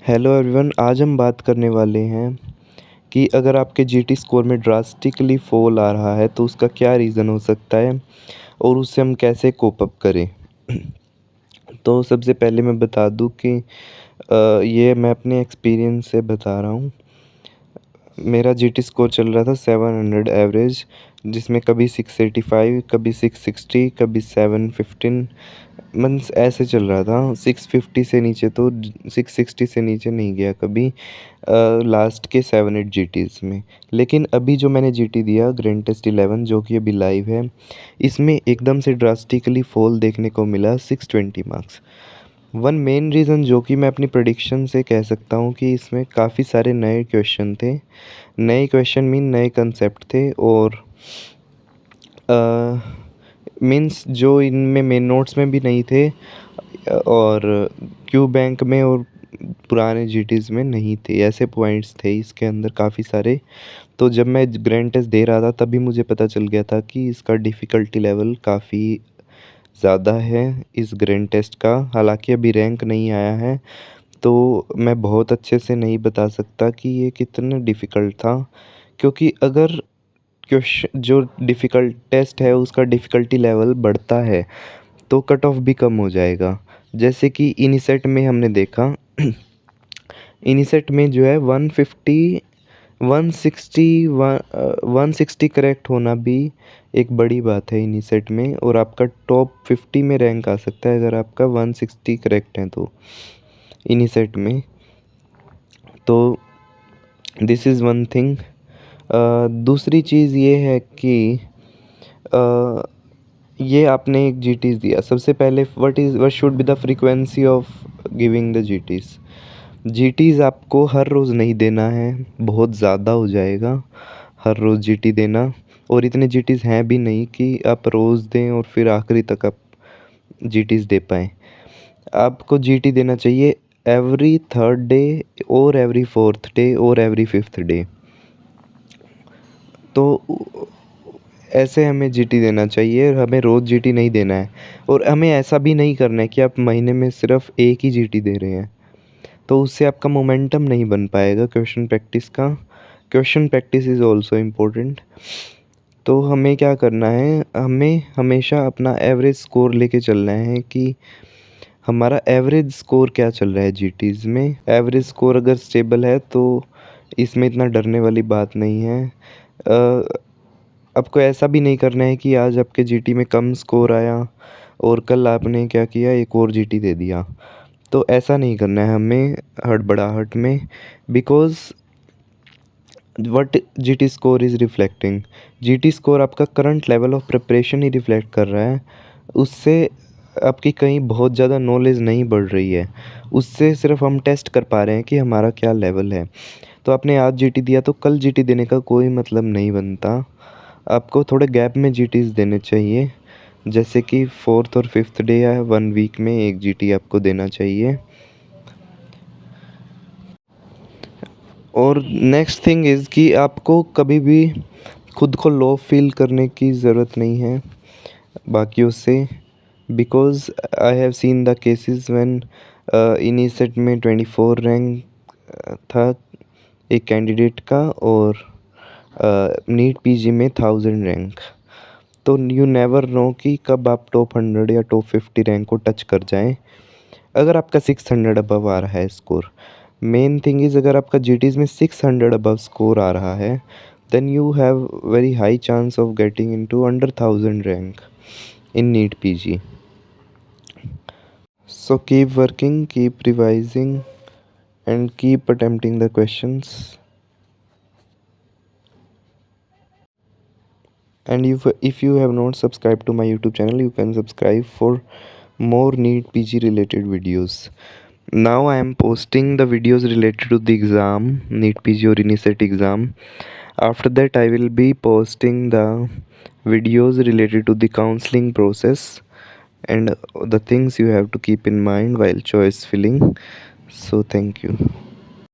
Hello everyone, आज हम बात करने वाले हैं कि अगर आपके जीटी स्कोर में ड्रास्टिकली फॉल आ रहा है तो उसका क्या रीज़न हो सकता है और उससे हम कैसे कोप अप करें। तो सबसे पहले मैं बता दूं कि ये मैं अपने एक्सपीरियंस से बता रहा हूँ। मेरा जीटी स्कोर चल रहा था 700 एवरेज, जिसमें कभी 685, कभी 660, कभी 715 मंथ्स ऐसे चल रहा था। 650 से नीचे तो 660 से नीचे नहीं गया कभी लास्ट के 7-8 जीटीज़ में। लेकिन अभी जो मैंने जीटी दिया ग्रैंड टेस्ट 11 जो कि अभी लाइव है, इसमें एकदम से ड्रास्टिकली फॉल देखने को मिला 620 मार्क्स। वन मेन रीज़न जो कि मैं अपनी प्रेडिक्शन से कह सकता हूँ कि इसमें काफ़ी सारे नए क्वेश्चन थे। नए क्वेश्चन मीन नए कंसेप्ट थे और मीन्स जो इनमें मेन नोट्स में भी नहीं थे और क्यू बैंक में और पुराने जीटीज़ में नहीं थे। ऐसे पॉइंट्स थे इसके अंदर काफ़ी सारे। तो जब मैं ग्रैंड टेस्ट दे रहा था तभी मुझे पता चल गया था कि इसका डिफ़िकल्टी लेवल काफ़ी ज़्यादा है इस ग्रैंड टेस्ट का। हालांकि अभी रैंक नहीं आया है तो मैं बहुत अच्छे से नहीं बता सकता कि ये कितना डिफ़िकल्ट था, क्योंकि अगर क्वेश्चन जो डिफ़िकल्ट टेस्ट है उसका डिफ़िकल्टी लेवल बढ़ता है तो कट ऑफ भी कम हो जाएगा। जैसे कि इनिसेट में हमने देखा इनिसेट में जो है 150 160 करेक्ट होना भी एक बड़ी बात है इनिसेट में, और आपका टॉप 50 में रैंक आ सकता है अगर आपका 160 करेक्ट है तो इनिसेट में। तो दिस इज़ वन थिंग। दूसरी चीज़ ये है कि ये आपने एक जीटीज़ दिया। सबसे पहले what should be the frequency of giving the GTs. GTs आपको हर रोज़ नहीं देना है, बहुत ज़्यादा हो जाएगा हर रोज़ जीटी देना, और इतने जीटीज़ हैं भी नहीं कि आप रोज़ दें और फिर आखिरी तक आप जीटीज़ दे पाएँ। आपको जीटी देना चाहिए एवरी थर्ड डे और एवरी फोर्थ डे और एवरी फिफ्थ डे। तो ऐसे हमें जीटी देना चाहिए, हमें रोज़ जीटी नहीं देना है। और हमें ऐसा भी नहीं करना है कि आप महीने में सिर्फ एक ही जीटी दे रहे हैं, तो उससे आपका मोमेंटम नहीं बन पाएगा क्वेश्चन प्रैक्टिस का। Question practice is also important. तो हमें क्या करना है, हमें हमेशा अपना एवरेज स्कोर लेके चलना है कि हमारा एवरेज स्कोर क्या चल रहा है जीटीज़ में। एवरेज स्कोर अगर स्टेबल है तो इसमें इतना डरने वाली बात नहीं है। आपको ऐसा भी नहीं करना है कि आज आपके जीटी में कम स्कोर आया और कल आपने क्या किया, एक और जीटी दे दिया। तो ऐसा नहीं करना है हमें हड़बड़ाहट में, because what GT score is reflecting, GT score आपका करंट लेवल ऑफ प्रिपरेशन ही रिफ्लेक्ट कर रहा है। उससे आपकी कहीं बहुत ज़्यादा नॉलेज नहीं बढ़ रही है, उससे सिर्फ हम टेस्ट कर पा रहे हैं कि हमारा क्या लेवल है। तो आपने आज जीटी दिया तो कल जीटी देने का कोई मतलब नहीं बनता। आपको थोड़े गैप में जीटीज़ देने चाहिए, जैसे कि फोर्थ और फिफ्थ डे या 1 वीक में एक जीटी आपको देना चाहिए। और नेक्स्ट थिंग इज़ कि आपको कभी भी खुद को लो फील करने की ज़रूरत नहीं है बाकियों से, because I have seen the cases when INI CET में 24 रैंक था एक कैंडिडेट का और नीट पीजी में 1000 रैंक। तो यू नेवर नो कि कब आप टॉप 100 या टॉप 50 रैंक को टच कर जाएं। अगर आपका 600 अबव आ रहा है स्कोर, मेन थिंग इज़ अगर आपका जीटीज़ में 600 अबव स्कोर आ रहा है, then you have very high chance of getting into under 1000 rank in NEET PG. So keep working, keep revising, and keep attempting the questions. And if you have not subscribed to my YouTube channel, you can subscribe for more NEET PG related videos. Now I am posting the videos related to the exam, NEET PG or INISET exam. After that, I will be posting the videos related to the counseling process and the things you have to keep in mind while choice filling. So thank you.